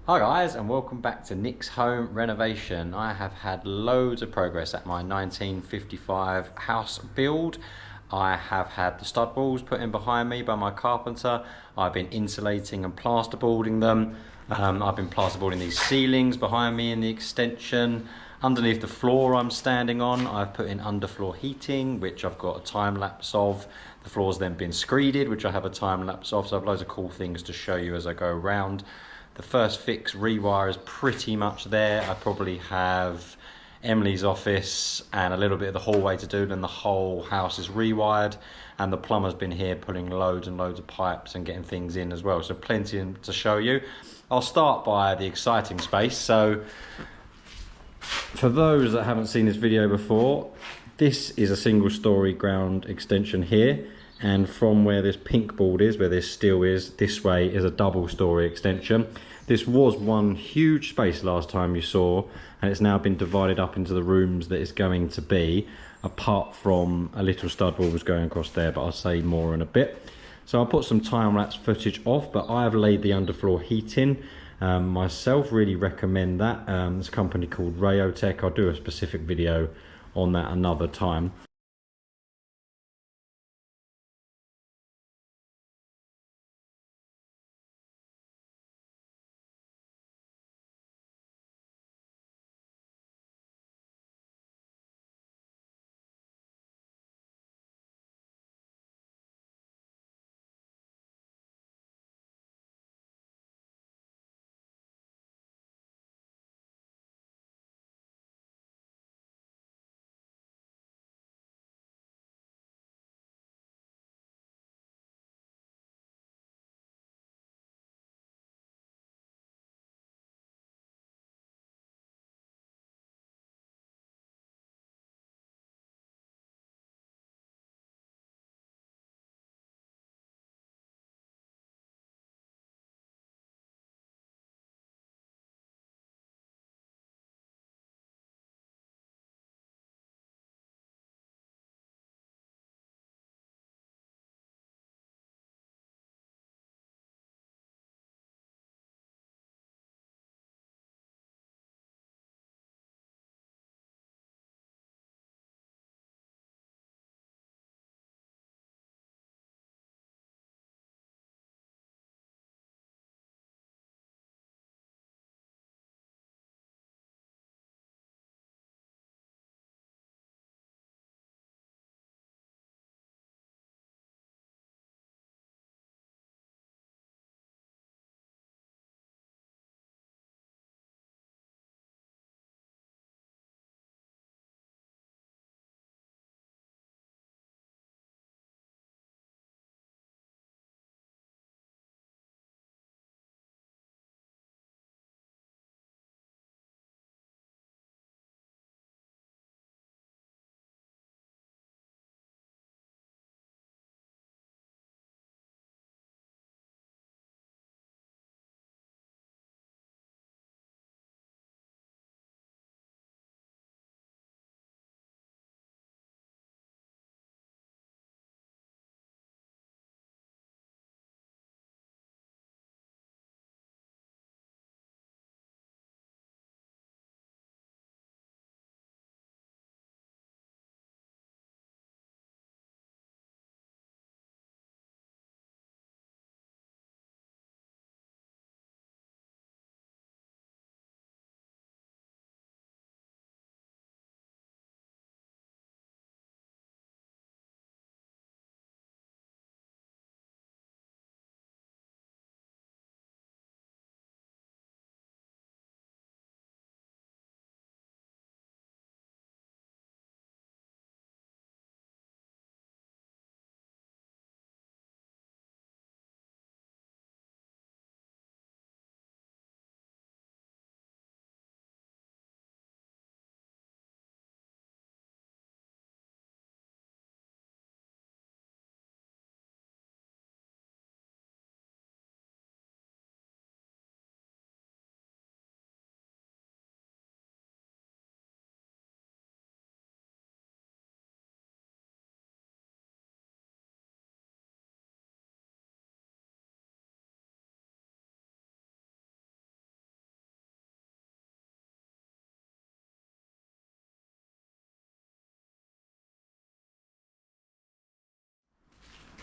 Hi guys, and welcome back to Nick's Home Renovation. I have had loads of progress at my 1955 house build. I have had the stud walls put in behind me by my carpenter. I've been insulating and plasterboarding them. I've been plasterboarding these ceilings behind me in the extension. Underneath the floor I'm standing on, I've put in underfloor heating, which I've got a time lapse of. The floor's then been screeded, which I have a time lapse of. So I have loads of cool things to show you as I go around. The first fix rewire is pretty much there. I probably have Emily's office and a little bit of the hallway to do, then the whole house is rewired, and the plumber's been here pulling loads and loads of pipes and getting things in as well, so plenty to show you. I'll start by the exciting space. So for those that haven't seen this video before, this is a single story ground extension here, and from where this pink board is, where this steel is, this way is a double story extension. This was one huge space last time you saw, and it's now been divided up into the rooms that it's going to be, apart from a little stud wall was going across there, but I'll say more in a bit. So I'll put some time-lapse footage off, but I have laid the underfloor heating myself. Really recommend that. It's a company called Rewire. I'll do a specific video on that another time.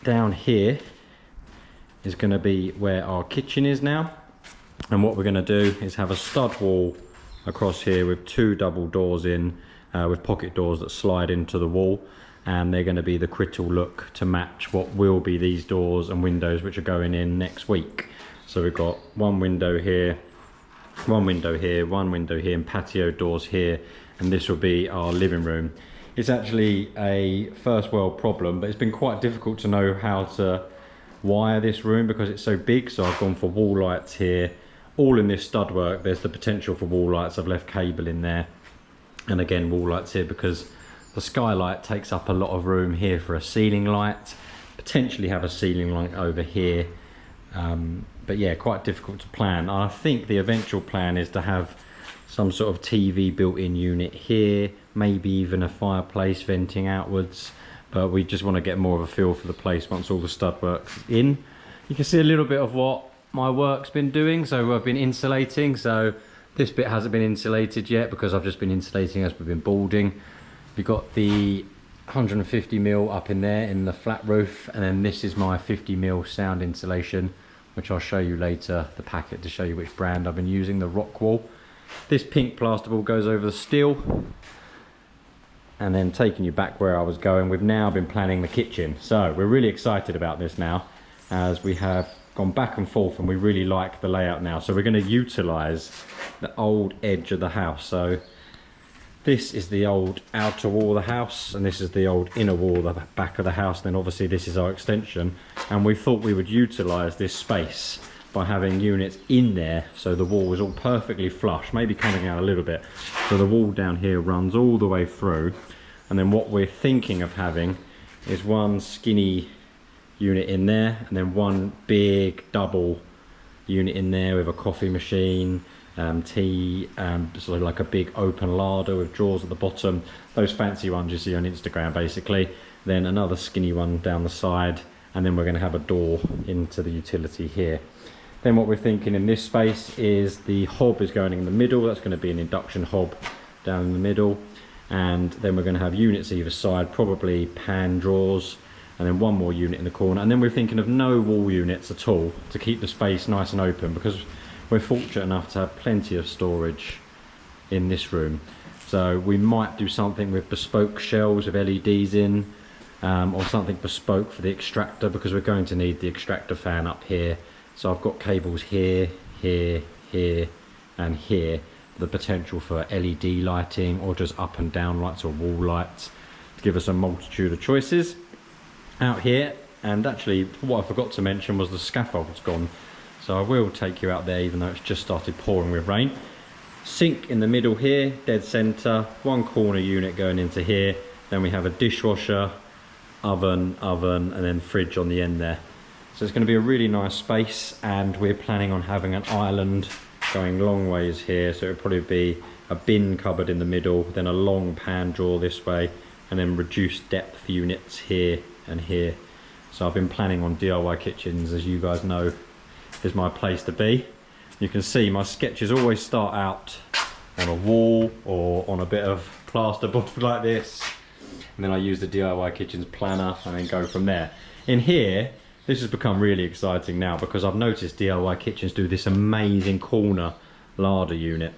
down here is going to be where our kitchen is now. And what we're going to do is have a stud wall across here with 2 double doors in, with pocket doors that slide into the wall. And they're going to be the crystal look to match what will be these doors and windows which are going in next week. So we've got 1 window here, 1 window here, 1 window here, and patio doors here. And this will be our living room. It's actually a first world problem, but it's been quite difficult to know how to wire this room because it's so big. So I've gone for wall lights here. All in this stud work, there's the potential for wall lights. I've left cable in there. And again, wall lights here because the skylight takes up a lot of room here for a ceiling light. Potentially have a ceiling light over here. But yeah, quite difficult to plan. I think the eventual plan is to have some sort of TV built-in unit here. Maybe even a fireplace venting outwards. But we just want to get more of a feel for the place once all the stud work's in. You can see a little bit of what my work's been doing. So I've been insulating. So this bit hasn't been insulated yet because I've just been insulating as we've been boarding. We've got the 150mm up in there in the flat roof, and then this is my 50mm sound insulation, which I'll show you later, the packet, to show you which brand I've been using, the rock wall. This pink plasterboard goes over the steel. And then taking you back where I was going, we've now been planning the kitchen. So we're really excited about this now, as we have gone back and forth and we really like the layout now. So we're going to utilize the old edge of the house. So this is the old outer wall of the house, and this is the old inner wall of the back of the house. Then obviously this is our extension, and we thought we would utilize this space by having units in there so the wall is all perfectly flush, maybe coming out a little bit. So the wall down here runs all the way through, and then what we're thinking of having is 1 skinny unit in there, and then 1 big double unit in there with a coffee machine, tea, sort of like a big open larder with drawers at the bottom, those fancy ones you see on Instagram basically. Then another skinny one down the side, and then we're going to have a door into the utility here. Then what we're thinking in this space is the hob is going in the middle. That's going to be an induction hob down in the middle, and then we're going to have units either side, probably pan drawers, and then 1 more unit in the corner. And then we're thinking of no wall units at all to keep the space nice and open, because we're fortunate enough to have plenty of storage in this room. So we might do something with bespoke shelves with LEDs in, or something bespoke for the extractor, because we're going to need the extractor fan up here. So I've got cables here, here, here, and here. The potential for LED lighting, or just up and down lights, or wall lights, to give us a multitude of choices out here. And actually, what I forgot to mention was the scaffold's gone. So I will take you out there, even though it's just started pouring with rain. Sink in the middle here, dead center, 1 corner unit going into here. Then we have a dishwasher, oven, and then fridge on the end there. So it's going to be a really nice space, and we're planning on having an island going long ways here. So it'll probably be a bin cupboard in the middle, then a long pan drawer this way, and then reduced depth units here and here. So I've been planning on DIY kitchens, as you guys know, is my place to be. You can see my sketches always start out on a wall or on a bit of plasterboard like this, and then I use the DIY kitchens planner and then go from there. In here, this has become really exciting now, because I've noticed DIY kitchens do this amazing corner larder unit.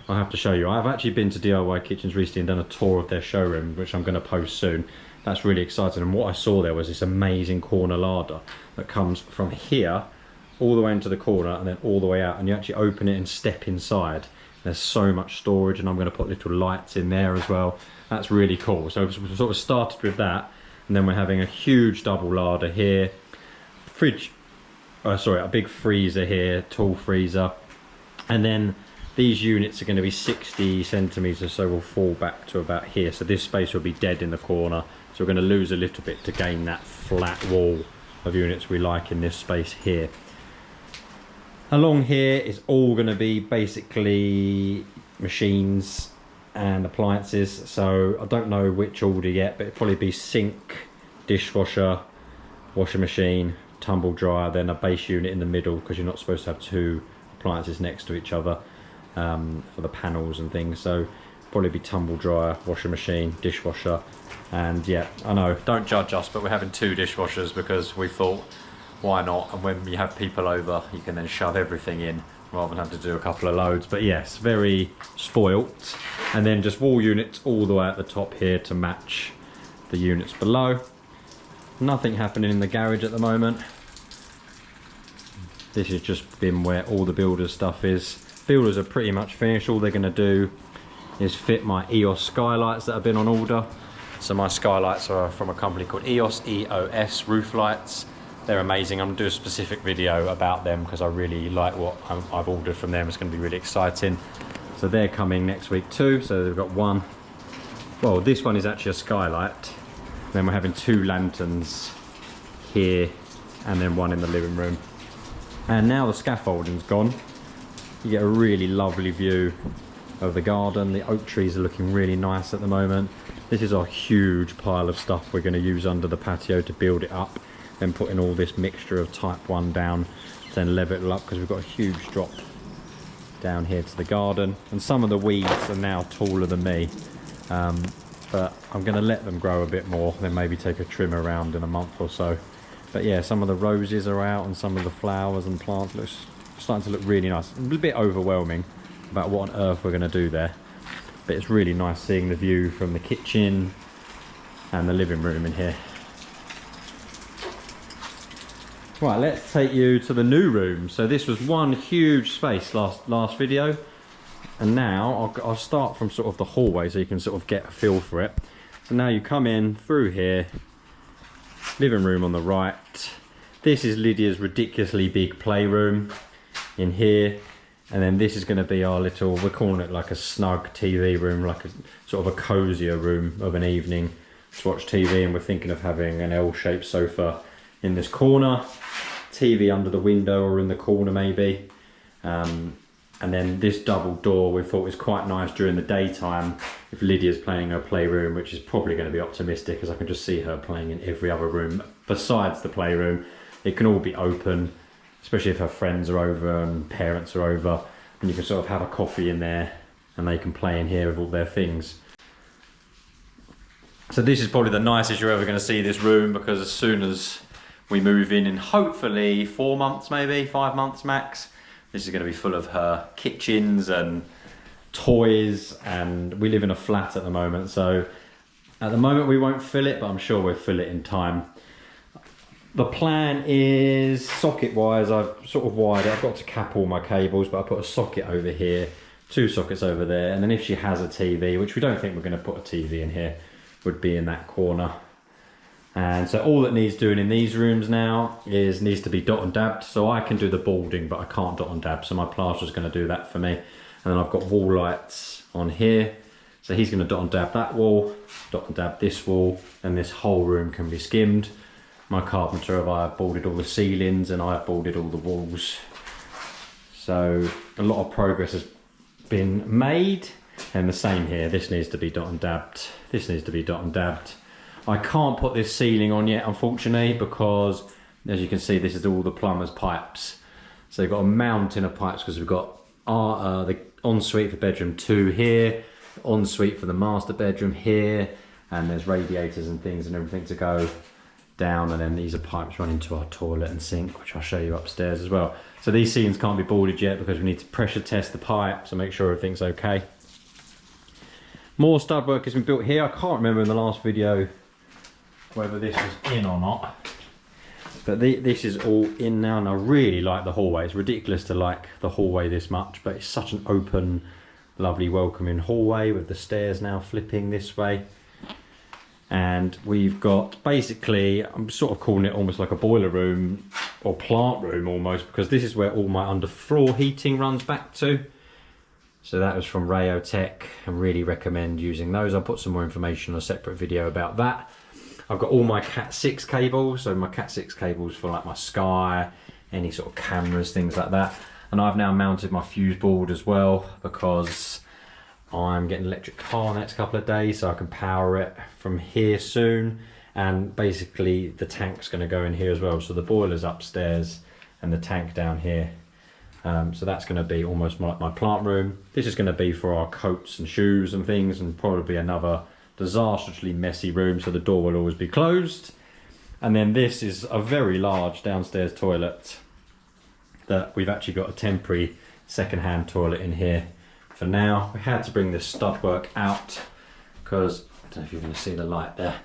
I have to show you. I've actually been to DIY kitchens recently and done a tour of their showroom, which I'm going to post soon. That's really exciting. And what I saw there was this amazing corner larder that comes from here all the way into the corner and then all the way out, and you actually open it and step inside. There's so much storage, and I'm going to put little lights in there as well. That's really cool. So we've sort of started with that, and then we're having a huge double larder here, fridge, a big freezer here, tall freezer, and then these units are going to be 60 centimeters, so we'll fall back to about here. So this space will be dead in the corner, so we're going to lose a little bit to gain that flat wall of units we like in this space here. Along here is all going to be basically machines and appliances, so I don't know which order yet, but it'll probably be sink, dishwasher, washing machine, tumble dryer, then a base unit in the middle, because you're not supposed to have 2 appliances next to each other for the panels and things. So Probably be tumble dryer, washing machine, dishwasher. And yeah, I know, don't judge us, but we're having 2 dishwashers because we thought, why not? And when you have people over, you can then shove everything in rather than have to do a couple of loads. But yes, very spoilt. And then just wall units all the way at the top here to match the units below. Nothing happening in the garage at the moment. This has just been where all the builders stuff is. Builders are pretty much finished. All they're going to do is fit my EOS skylights that have been on order. So my skylights are from a company called EOS roof lights. They're amazing. I'm going to do a specific video about them because I really like what I've ordered from them. It's going to be really exciting. So they're coming next week too. So they've got one. Well, this one is actually a skylight. Then we're having 2 lanterns here and then one in the living room. And now the scaffolding's gone, you get a really lovely view of the garden. The oak trees are looking really nice at the moment. This is our huge pile of stuff we're going to use under the patio to build it up. Then putting all this mixture of type 1 down, then level it up because we've got a huge drop down here to the garden. And some of the weeds are now taller than me. But I'm going to let them grow a bit more, then maybe take a trim around in a month or so. But yeah, some of the roses are out and some of the flowers and plants starting to look really nice. A little bit overwhelming about what on earth we're going to do there. But it's really nice seeing the view from the kitchen and the living room in here. Right, let's take you to the new room. So this was one huge space last video. And now I'll start from sort of the hallway so you can sort of get a feel for it. So now you come in through here, living room on the right. This is Lydia's ridiculously big playroom in here. And then this is going to be our little, we're calling it like a snug TV room, like a sort of a cozier room of an evening to watch TV. And we're thinking of having an L-shaped sofa in this corner, TV under the window or in the corner maybe. And then this double door we thought was quite nice during the daytime if Lydia's playing her playroom, which is probably going to be optimistic because I can just see her playing in every other room besides the playroom. It can all be open, especially if her friends are over and parents are over, and you can sort of have a coffee in there and they can play in here with all their things. So this is probably the nicest you're ever going to see this room, because as soon as we move in hopefully 4 months, maybe 5 months max, this is going to be full of her kitchens and toys, and we live in a flat at the moment, so at the moment we won't fill it, but I'm sure we'll fill it in time. The plan is, socket wise, I've sort of wired it. I've got to cap all my cables, but I put a socket over here, 2 sockets over there, and then if she has a TV, which we don't think we're going to put a TV in here, would be in that corner. And so all that needs doing in these rooms now is needs to be dot and dabbed. So I can do the balding, but I can't dot and dab. So my plaster's going to do that for me. And then I've got wall lights on here. So he's going to dot and dab that wall, dot and dab this wall, and this whole room can be skimmed. My carpenter, I've boarded all the ceilings and I've boarded all the walls. So a lot of progress has been made. And the same here, this needs to be dot and dabbed. This needs to be dot and dabbed. I can't put this ceiling on yet, unfortunately, because as you can see, this is all the plumber's pipes. So you've got a mountain of pipes because we've got the ensuite for bedroom 2 here, ensuite for the master bedroom here, and there's radiators and things and everything to go down, and then these are pipes running to our toilet and sink, which I'll show you upstairs as well. So these ceilings can't be boarded yet because we need to pressure test the pipe to make sure everything's okay. More stud work has been built here. I can't remember in the last video whether this was in or not, but this is all in now, and I really like the hallway. It's ridiculous to like the hallway this much, but it's such an open, lovely, welcoming hallway with the stairs now flipping this way. And we've got, basically, I'm sort of calling it almost like a boiler room or plant room almost, because this is where all my underfloor heating runs back to. So that was from Rewire. I really recommend using those. I'll put some more information on a separate video about that. I've got all my Cat 6 cables, so my Cat 6 cables for like my Sky, any sort of cameras, things like that. And I've now mounted my fuse board as well, because I'm getting an electric car next couple of days, so I can power it from here soon. And basically the tank's going to go in here as well, so the boiler's upstairs and the tank down here. So that's going to be almost like my plant room. This is going to be for our coats and shoes and things, and probably another disastrously messy room, so the door will always be closed. And then this is a very large downstairs toilet that we've actually got a temporary second-hand toilet in here for now. We had to bring this stud work out because, I don't know if you're going to see the light there,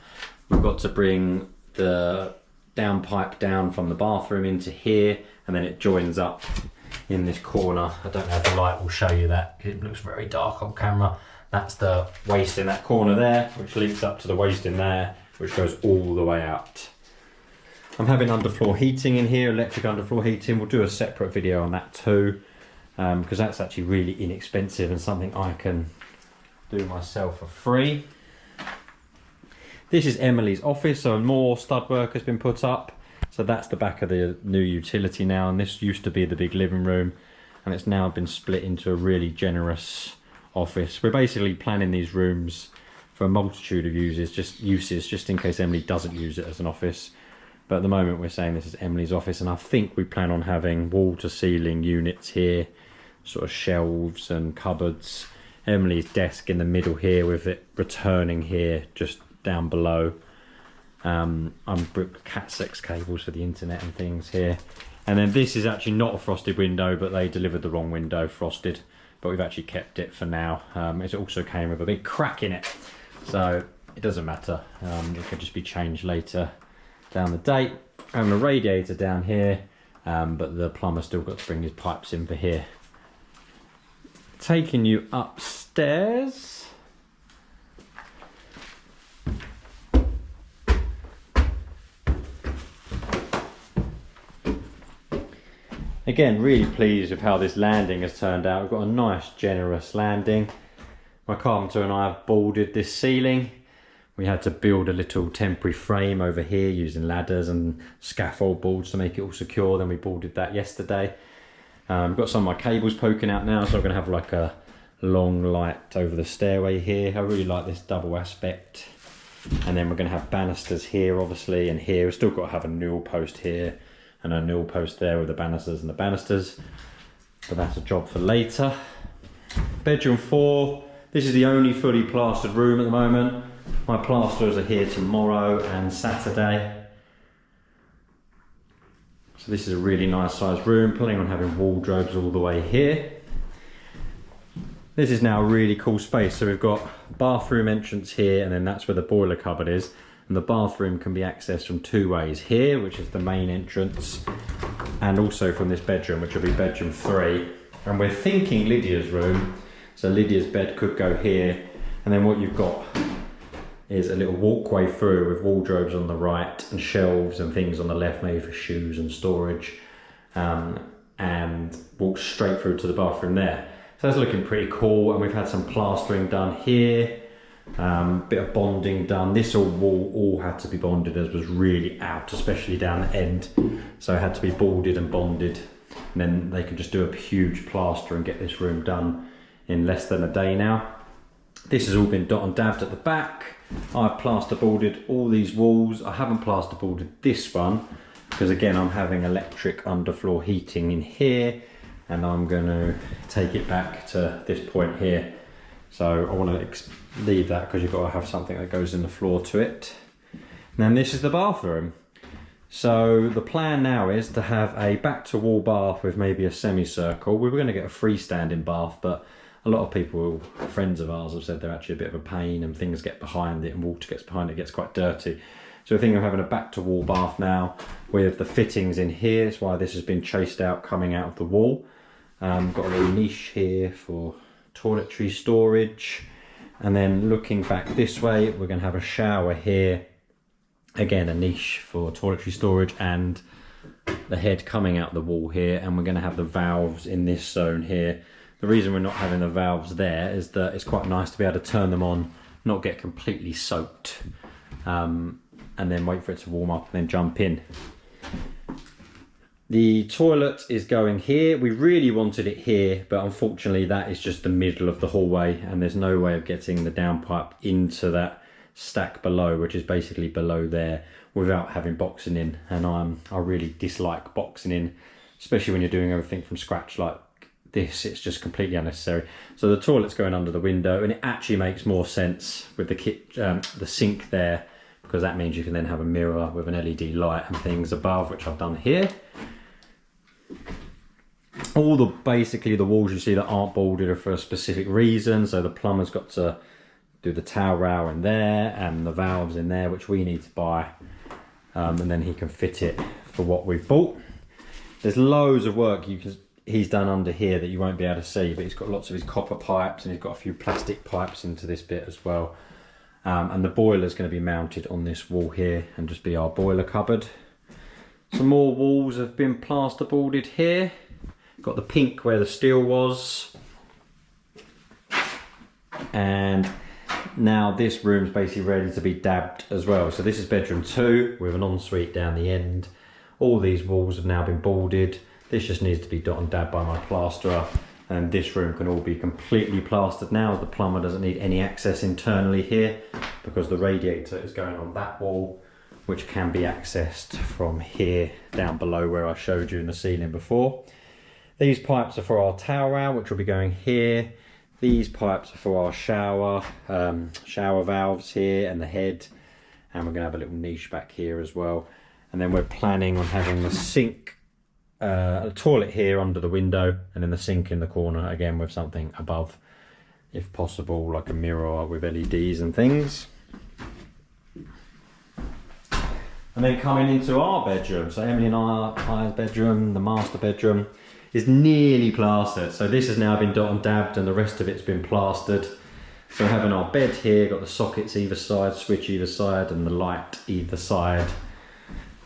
we've got to bring the downpipe down from the bathroom into here, and then it joins up in this corner. I don't know if the light will show you that, it looks very dark on camera. That's the waste in that corner there, which links up to the waste in there, which goes all the way out. I'm having underfloor heating in here, electric underfloor heating. We'll do a separate video on that too, because that's actually really inexpensive and something I can do myself for free. This is Emily's office, so more stud work has been put up. So that's the back of the new utility now, and this used to be the big living room, and it's now been split into a really generous office. We're basically planning these rooms for a multitude of uses just in case Emily doesn't use it as an office. But at the moment we're saying this is Emily's office, and I think we plan on having wall to ceiling units here, sort of shelves and cupboards. Emily's desk in the middle here with it returning here just down below. I'm booked Cat6 cables for the internet and things here. And then this is actually not a frosted window, but they delivered the wrong window frosted, but we've actually kept it for now. It also came with a big crack in it, so it doesn't matter. It can just be changed later down the date. And a radiator down here, but the plumber still got to bring his pipes in for here. Taking you upstairs. Again, really pleased with how this landing has turned out. We've got a nice generous landing. My carpenter and I have boarded this ceiling. We had to build a little temporary frame over here using ladders and scaffold boards to make it all secure. Then we boarded that yesterday. I've got some of my cables poking out now, so I'm going to have like a long light over the stairway here. I really like this double aspect. And then we're going to have banisters here, obviously, and here. We've still got to have a newel post here and a newel post there with the banisters and the banisters. But that's a job for later. Bedroom 4. This is the only fully plastered room at the moment. My plasterers are here tomorrow and Saturday. So this is a really nice sized room, planning on having wardrobes all the way here. This is now a really cool space. So we've got bathroom entrance here, and then that's where the boiler cupboard is. And the bathroom can be accessed from two ways. Here, which is the main entrance, and also from this bedroom, which will be bedroom 3. And we're thinking Lydia's room. So Lydia's bed could go here. And then what you've got is a little walkway through with wardrobes on the right and shelves and things on the left, maybe for shoes and storage, and walk straight through to the bathroom there. So that's looking pretty cool, and we've had some plastering done here, bit of bonding done. This wall all had to be bonded, as was really out, especially down the end, so it had to be boarded and bonded, and then they can just do a huge plaster and get this room done in less than a day now. This has all been dot and dabbed at the back. I've plasterboarded all these walls. I haven't plasterboarded this one because, again, I'm having electric underfloor heating in here, and I'm going to take it back to this point here. So I want to leave that because you've got to have something that goes in the floor to it. And then this is the bathroom. So the plan now is to have a back to wall bath with maybe a semicircle. We were going to get a freestanding bath, but a lot of people, friends of ours, have said they're actually a bit of a pain and things get behind it and water gets behind it, gets quite dirty. So we're thinking of having a back to wall bath now with the fittings in here. That's why this has been chased out coming out of the wall. Got a little niche here for toiletry storage. And then looking back this way, we're going to have a shower here. Again, a niche for toiletry storage and the head coming out the wall here. And we're going to have the valves in this zone here. The reason we're not having the valves there is that it's quite nice to be able to turn them on, not get completely soaked, and then wait for it to warm up and then jump in. The toilet is going here. We really wanted it here, but unfortunately that is just the middle of the hallway and there's no way of getting the downpipe into that stack below, which is basically below there, without having boxing in. And I really dislike boxing in especially when you're doing everything from scratch like this. It's just completely unnecessary. So the toilet's going under the window, and it actually makes more sense with the sink there, because that means you can then have a mirror with an LED light and things above, which I've done here. Basically the walls you see that aren't boarded are for a specific reason. So the plumber's got to do the towel rail in there and the valves in there, which we need to buy, and then he can fit it for what we've bought. There's loads of work he's done under here that you won't be able to see, but he's got lots of his copper pipes, and he's got a few plastic pipes into this bit as well. And the boiler's going to be mounted on this wall here and just be our boiler cupboard. Some more walls have been plasterboarded here. Got the pink where the steel was. And now this room's basically ready to be dabbed as well. So this is bedroom 2 with an ensuite down the end. All these walls have now been boarded. This just needs to be dot and dabbed by my plasterer. And this room can all be completely plastered now, as the plumber doesn't need any access internally here, because the radiator is going on that wall, which can be accessed from here down below where I showed you in the ceiling before. These pipes are for our towel rail, which will be going here. These pipes are for our shower valves here and the head. And we're going to have a little niche back here as well. And then we're planning on having the sink, a toilet here under the window, and then the sink in the corner again with something above, if possible, like a mirror with LEDs and things. And then coming into our bedroom, so Emily and I's bedroom, the master bedroom, is nearly plastered. So this has now been dot and dabbed, and the rest of it's been plastered. So we're having our bed here, got the sockets either side, switch either side, and the light either side.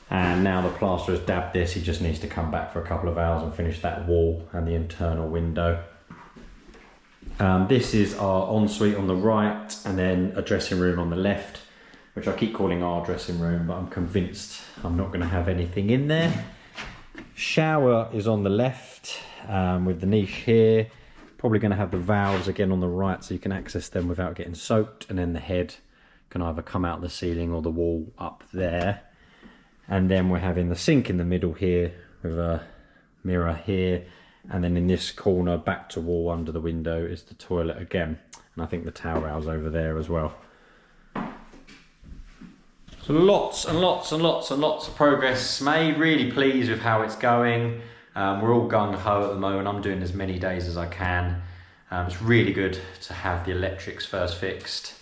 And now the plasterer has dabbed this, he just needs to come back for a couple of hours and finish that wall and the internal window. This is our ensuite on the right, and then a dressing room on the left, which I keep calling our dressing room, but I'm convinced I'm not going to have anything in there. Shower is on the left, with the niche here. Probably going to have the valves again on the right so you can access them without getting soaked, and then the head can either come out the ceiling or the wall up there. And then we're having the sink in the middle here with a mirror here, and then in this corner back to wall under the window is the toilet again, and I think the towel rail's over there as well. So lots and lots and lots and lots of progress made. Really pleased with how it's going. We're all gung-ho at the moment. I'm doing as many days as I can. It's really good to have the electrics first fixed,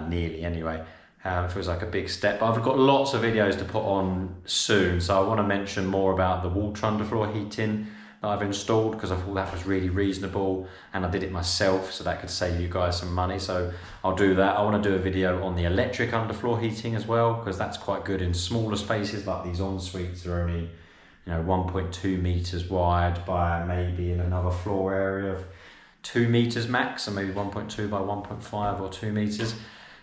nearly anyway. It feels like a big step, but I've got lots of videos to put on soon. So I want to mention more about the water underfloor heating that I've installed, because I thought that was really reasonable, and I did it myself, so that could save you guys some money. So I'll do that. I want to do a video on the electric underfloor heating as well, because that's quite good in smaller spaces. Like these en-suites are only, 1.2 meters wide by maybe in another floor area of 2 meters max, so maybe 1.2 by 1.5 or 2 meters.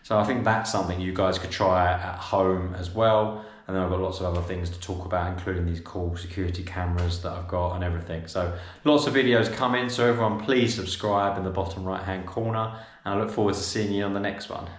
So I think that's something you guys could try at home as well. And then I've got lots of other things to talk about, including these cool security cameras that I've got and everything. So lots of videos coming. So everyone please subscribe in the bottom right hand corner. And I look forward to seeing you on the next one.